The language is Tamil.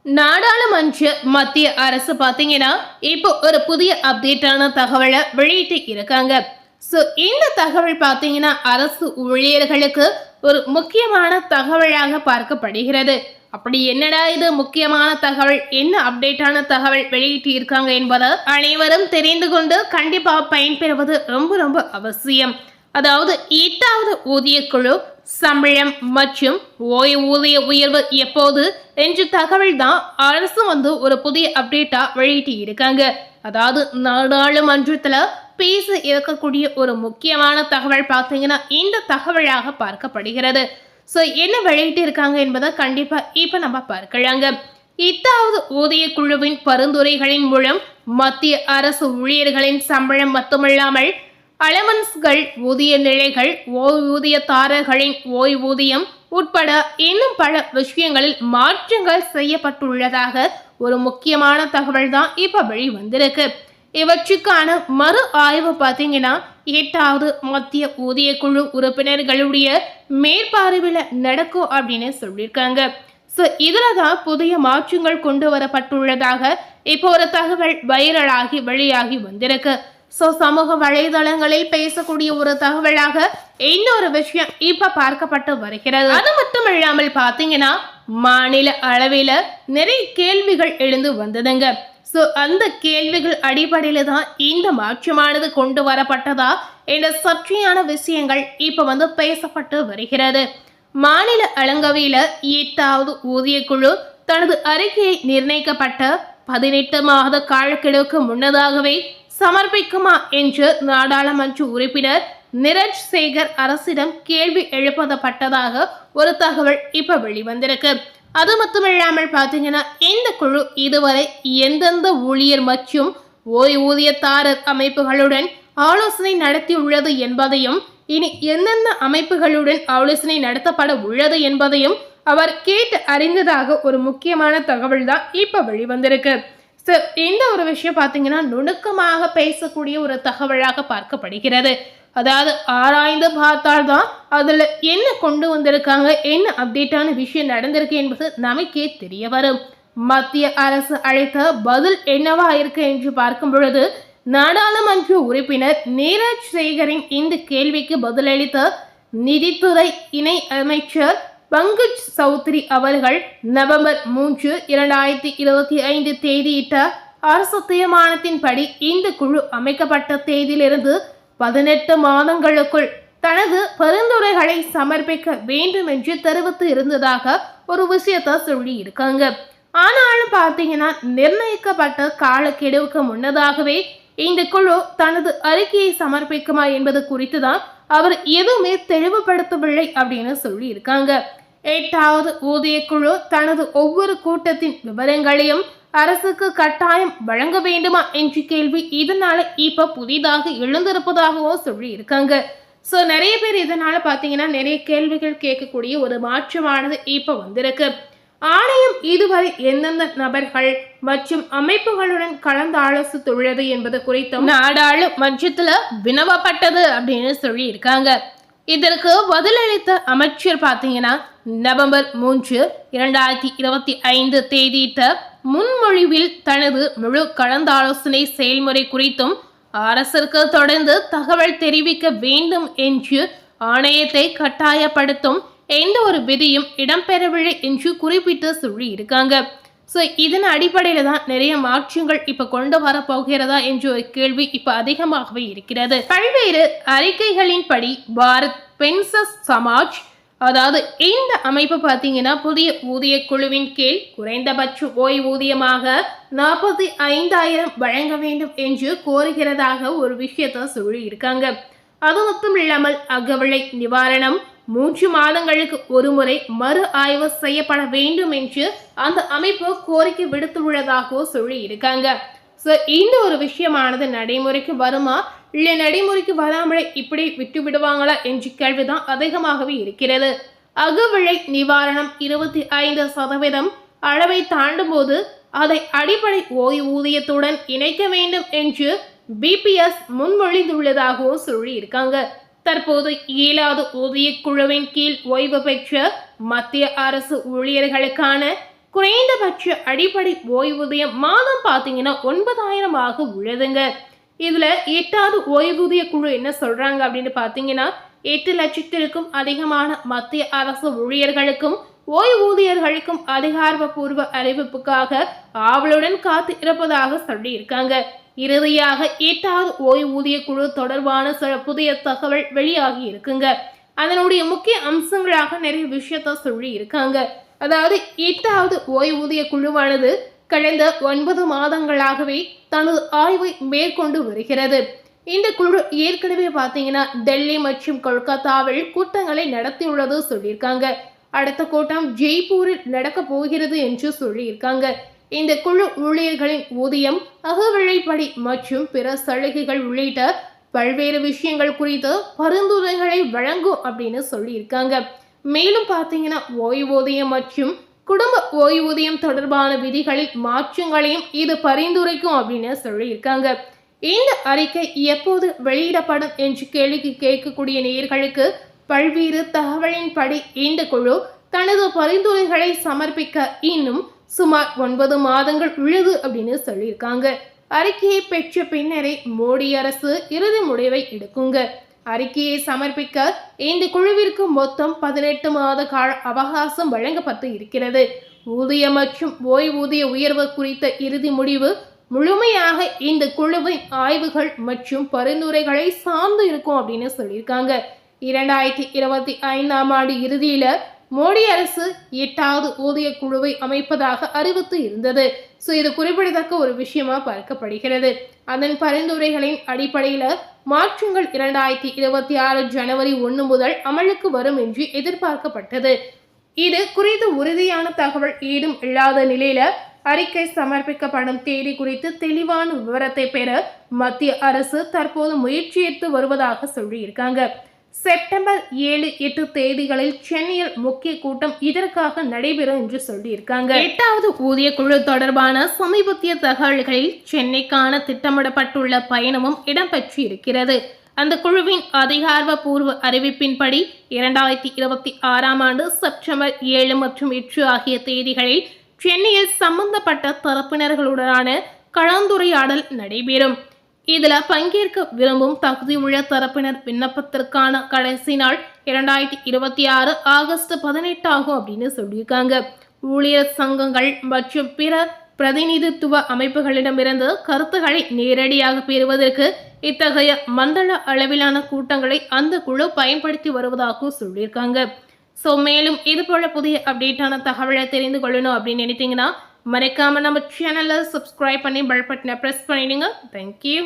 நாடாளுமன்ற மத்திய அரசு பாத்தீங்கன்னா இப்போ ஒரு புதிய அப்டேட்டான தகவலை வெளியிட்டு இருக்காங்க. ஸோ இந்த தகவல் பாத்தீங்கன்னா அரசு ஊழியர்களுக்கு ஒரு முக்கியமான தகவலாக பார்க்கப்படுகிறது. அப்படி என்னடா இது முக்கியமான தகவல், என்ன அப்டேட்டான தகவல் வெளியிட்டு இருக்காங்க என்பதை அனைவரும் தெரிந்து கொண்டு கண்டிப்பா பயன்பெறுவது ரொம்ப ரொம்ப அவசியம். அதாவது 8வது ஊதிய குழு சம்பளம் மற்றும் ஓய்வூதிய உயர்வு எப்போது என்ற தகவல் தான் அரசு ஒரு புதிய அப்டேட்டா வெளியிட்டு இருக்காங்க. அதாவது நாடாளுமன்றத்துல பேச இருக்கக்கூடிய ஒரு முக்கியமான தகவல் பார்த்தீங்கன்னா இந்த தகவலாக பார்க்கப்படுகிறது. ஸோ என்ன வெளியிட்டு இருக்காங்க என்பதை கண்டிப்பா இப்ப நம்ம பார்க்கலாங்க. 8வது ஊதிய குழுவின் பரிந்துரைகளின் மூலம் மத்திய அரசு ஊழியர்களின் சம்பளம் மட்டுமல்லாமல் அலவன்ஸ்கள், ஊதிய நிலைகள், ஓய்வூதியதாரர்களின் ஓய்வூதியம் உட்பட இன்னும் பல விஷயங்களில் மாற்றங்கள் செய்யப்பட்டுள்ளதாக ஒரு முக்கியமான தகவல் தான் இப்ப வெளிவந்திருக்கு. இவற்றுக்கான மறு ஆய்வு பார்த்தீங்கன்னா 8வது மத்திய ஊதிய குழு உறுப்பினர்களுடைய மேற்பார்வையில் நடக்கும் அப்படின்னு சொல்லியிருக்காங்க. ஸோ இதில் தான் புதிய மாற்றங்கள் கொண்டு வரப்பட்டுள்ளதாக இப்போ ஒரு தகவல் வைரலாகி வெளியாகி வந்திருக்கு. ஸோ சமூக வலைதளங்களில் பேசக்கூடிய ஒரு தகவலாக இன்னொரு விஷயம் இப்ப பார்க்கப்பட்டு வருகிறது. அது மட்டும் இல்லாமல் பார்த்தீங்கன்னா மாநில அளவில் நிறைய கேள்விகள் எழுந்து வந்ததுங்க. ஸோ அந்த கேள்விகள் அடிப்படையில தான் இந்த மாற்றமானது கொண்டு வரப்பட்டதா என்ற சர்ச்சையான விஷயங்கள் இப்ப பேசப்பட்டு வருகிறது. மாநில அளங்கவையில 8வது ஊதிய குழு தனது அறிக்கையை நிர்ணயிக்கப்பட்ட 18 மாத காலக்கெடுவுக்கு முன்னதாகவே சமர்ப்பிக்குமா என்று நாடாளுமன்ற உறுப்பினர் நிரஜ் சேகர் அரசிடம் கேள்வி எழுப்பப்பட்டதாக ஒரு தகவல் இப்ப வெளிவந்திருக்கு. அது மட்டுமில்லாமல் பார்த்தீங்கன்னா இந்த குழு இதுவரை எந்தெந்த ஊழியர் மற்றும் ஓய்வூதியதாரர் அமைப்புகளுடன் ஆலோசனை நடத்தியுள்ளது என்பதையும் இனி எந்தெந்த அமைப்புகளுடன் ஆலோசனை நடத்தப்பட உள்ளது என்பதையும் அவர் கேட்டு அறிந்ததாக ஒரு முக்கியமான தகவல் தான் இப்ப வெளிவந்திருக்கு. ஸோ இந்த ஒரு விஷயம் பார்த்தீங்கன்னா நுணுக்கமாக பேசக்கூடிய ஒரு தகவலாக பார்க்கப்படுகிறது. அதாவது ஆராய்ந்து பார்த்தால்தான் அதில் என்ன கொண்டு வந்திருக்காங்க, என்ன அப்டேட்டான விஷயம் நடந்திருக்கு என்பது நமக்கே தெரிய வரும். மத்திய அரசு அழைத்த பதில் என்னவா இருக்கு என்று பார்க்கும் பொழுது நாடாளுமன்ற உறுப்பினர் நீரஜ் சேகரின் இந்த கேள்விக்கு பதிலளித்த நிதித்துறை இணை அமைச்சர் பங்கஜ் சௌத்ரி அவர்கள் நவம்பர் 3, 2025 தேதியிட்ட அரசு தீர்மானத்தின்படி இந்த குழு அமைக்கப்பட்ட தேதியிலிருந்து 18 மாதங்களுக்குள் தனது பரிந்துரைகளை சமர்ப்பிக்க வேண்டும் என்று தெரிவித்து இருந்ததாக ஒரு விஷயத்த சொல்லி இருக்காங்க. ஆனாலும் பார்த்தீங்கன்னா நிர்ணயிக்கப்பட்ட காலக்கெடுவுக்கு முன்னதாகவே இந்த குழு தனது அறிக்கையை சமர்ப்பிக்குமா என்பது குறித்து தான் அவர் எதுவுமே தெளிவுபடுத்தவில்லை அப்படின்னு சொல்லி இருக்காங்க. 8வது ஊதிய குழு தனது ஒவ்வொரு கூட்டத்தின் விவரங்களையும் அரசுக்கு கட்டாயம் வழங்க வேண்டுமா என்ற கேள்வி இதனால இப்ப புதிதாக எழுந்திருப்பதாகவும் சொல்லி இருக்காங்க. ஸோ நிறைய பேர் இதனால பார்த்தீங்கன்னா நிறைய கேள்விகள் கேட்கக்கூடிய ஒரு மாற்றமானது இப்ப வந்திருக்கு. ஆணையம் இதுவரை எந்தெந்த நபர்கள் மற்றும் அமைப்புகளுடன் கலந்து ஆலோசித்துள்ளது என்பது குறித்தும் நாடாளுமன்றத்துல வினவப்பட்டது அப்படின்னு சொல்லி இருக்காங்க. இதற்கு பதிலளித்த அமைச்சர் பார்த்தீங்கன்னா நவம்பர் 3, 2025 தேதியிட்ட முன்மொழிவில் தனது முழு கலந்தாலோசனை செயல்முறை குறித்தும் அரசிற்கு தொடர்ந்து தகவல் தெரிவிக்க வேண்டும் என்று ஆணையத்தை கட்டாயப்படுத்தும் எந்த ஒரு விதியும் இடம்பெறவில்லை என்று குறிப்பிட்டு சொல்லி இருக்காங்க. ஸோ இதன் அடிப்படையில் தான் நிறைய மாற்றங்கள் இப்ப கொண்டு வரப்போகிறதா என்ற ஒரு கேள்வி இப்ப அதிகமாகவே இருக்கிறது. பல்வேறு அறிக்கைகளின்படி பாரத் பென்சஸ் சமாஜ், அதாவது இந்த அமைப்பு பார்த்தீங்கன்னா புதிய ஊதிய குழுவின் கீழ் குறைந்தபட்ச ஓய்வூதியமாக 45,000 வழங்க வேண்டும் என்று கோருகிறதாக ஒரு விஷயத்த சொல்லி இருக்காங்க. அது மட்டும் இல்லாமல் அகவிலை நிவாரணம் 3 மாதங்களுக்கு ஒரு முறை மறு ஆய்வு செய்யப்பட வேண்டும் என்று அந்த அமைப்பு கோரிக்கை விடுத்துள்ளதாகவும் சொல்லி இருக்காங்க. ஸோ இந்த ஒரு விஷயமானது நடைமுறைக்கு வருமா இல்லை நடைமுறைக்கு வராமலே இப்படி விட்டு விடுவாங்களா என்ற கேள்விதான் அதிகமாகவே இருக்கிறது. அகவிலை நிவாரணம் 25% அளவை தாண்டும் போது அதை அடிப்படை ஓய்வூதியத்துடன் இணைக்க வேண்டும் என்று பிபிஎஸ் முன்மொழிந்துள்ளதாகவும் சொல்லி இருக்காங்க. தற்போது 7வது ஊதிய குழுவின் கீழ் ஓய்வு பெற்ற மத்திய அரசு ஊழியர்களுக்கான குறைந்தபட்ச அடிப்படை ஓய்வூதியம் மாதம் பார்த்தீங்கன்னா 9,000 உள்ளதுங்க. இதுல 8வது ஓய்வூதிய குழு என்ன சொல்றாங்க அப்படின்னு பார்த்தீங்கன்னா 8 லட்சத்திற்கும் அதிகமான மத்திய அரசு ஊழியர்களுக்கும் ஓய்வூதியர்களுக்கும் அதிகாரப்பூர்வ அறிவிப்புக்காக ஆவலுடன் காத்து இருப்பதாக சொல்லியிருக்காங்க. இறுதியாக 8வது ஓய்வூதிய குழு தொடர்பான சில புதிய தகவல் வெளியாகி இருக்குங்க. அதனுடைய முக்கிய அம்சங்களாக நிறைய விஷயத்த சொல்லி இருக்காங்க. அதாவது 8வது ஓய்வூதிய குழுவானது கடந்த 9 மாதங்களாகவே தனது ஆய்வை மேற்கொண்டு வருகிறது. இந்த குழு ஏற்கனவே பார்த்தீங்கன்னா டெல்லி மற்றும் கொல்கத்தாவில் கூட்டங்களை நடத்தியுள்ளது சொல்லியிருக்காங்க. அடுத்த கூட்டம் ஜெய்ப்பூரில் நடக்க போகிறது என்று சொல்லியிருக்காங்க. இந்த குழு ஊழியர்களின் ஊதியம், அகவிலைப்படி மற்றும் பிற சலுகைகள் உள்ளிட்ட பல்வேறு விஷயங்கள் குறித்து பரிந்துரைகளை வழங்கும் அப்படின்னு சொல்லியிருக்காங்க. மேலும் பார்த்தீங்கன்னா ஓய்வூதியம் மற்றும் குடும்ப ஓய்வூதியம் தொடர்பான விதிகளில் மாற்றங்களையும் இது பரிந்துரைக்கும் அப்படின்னு சொல்லியிருக்காங்க. இந்த அறிக்கை எப்போது வெளியிடப்படும் என்று கேள்வி கேட்கக்கூடிய நேயர்களுக்கு பல்வேறு தகவலின்படி இந்த குழு தனது பரிந்துரைகளை சமர்ப்பிக்க இன்னும் சுமார் 9 மாதங்கள் உள்ளது அப்படின்னு சொல்லியிருக்காங்க. அறிக்கையை பெற்ற பின்னரே மோடி அரசு இறுதி முடிவை எடுக்குங்க. அறிக்கையை சமர்ப்பிக்க இந்த குழுவிற்கு மொத்தம் 18 மாத கால அவகாசம் வழங்கப்பட்டு இருக்கிறது. ஊதிய மற்றும் ஓய்வூதிய உயர்வு குறித்த இறுதி முடிவு முழுமையாக இந்த குழுவின் ஆய்வுகள் மற்றும் பரிந்துரைகளை சார்ந்து இருக்கும் அப்படின்னு சொல்லியிருக்காங்க. 2025ஆம் ஆண்டு இறுதியில மோடி அரசு 8வது ஊதிய குழுவை அமைப்பதாக அறிவித்து இருந்தது. இது குறிப்பிடத்தக்க ஒரு விஷயமா பார்க்கப்படுகிறது. அதன் பரிந்துரைகளின் அடிப்படையில மாற்றங்கள் 2026 ஜனவரி 1 முதல் அமலுக்கு வரும் என்று எதிர்பார்க்கப்பட்டது. இது குறித்து உறுதியான தகவல் ஏதும் இல்லாத நிலையில அறிக்கை சமர்ப்பிக்கப்படும் தேதி குறித்து தெளிவான விவரத்தை பெற மத்திய அரசு தற்போது முயற்சி எடுத்து வருவதாக சொல்லியிருக்காங்க. செப்டம்பர் 7, 8 தேதிகளில் சென்னையில் முக்கிய கூட்டம் இதற்காக நடைபெறும் என்று சொல்லியிருக்காங்க. 8வது ஊதிய குழு தொடர்பான சமீபத்திய தகவல்களில் சென்னைக்கான திட்டமிடப்பட்டுள்ள பயணமும் இடம்பெற்று இருக்கிறது. அந்த குழுவின் அதிகாரப்பூர்வ அறிவிப்பின்படி 2026ஆம் ஆண்டு செப்டம்பர் 7 மற்றும் 8 ஆகிய தேதிகளில் சென்னையில் சம்பந்தப்பட்ட தரப்பினர்களுடனான கலந்துரையாடல் நடைபெறும். இதுல பங்கேற்க விரும்பும் தகுதியுள்ள தரப்பினர் விண்ணப்பத்திற்கான கடைசி நாள் 2026 ஆகஸ்ட் 18 ஆகும் அப்படின்னு சொல்லியிருக்காங்க. ஊழியர் சங்கங்கள் மற்றும் பிற பிரதிநிதித்துவ அமைப்புகளிடமிருந்து கருத்துக்களை நேரடியாக பெறுவதற்கு இத்தகைய மண்டல அளவிலான கூட்டங்களை அந்த குழு பயன்படுத்தி வருவதாகவும் சொல்லியிருக்காங்க. மேலும் இது போல புதிய அப்டேட்டான தகவலை தெரிந்து கொள்ளணும் அப்படின்னு நினைத்தீங்கன்னா மறக்காம நம்ம சேனலை சப்ஸ்கிரைப் பண்ணி பெல் பட்டனை பிரஸ் பண்ணிடுங்க. தேங்க்யூ.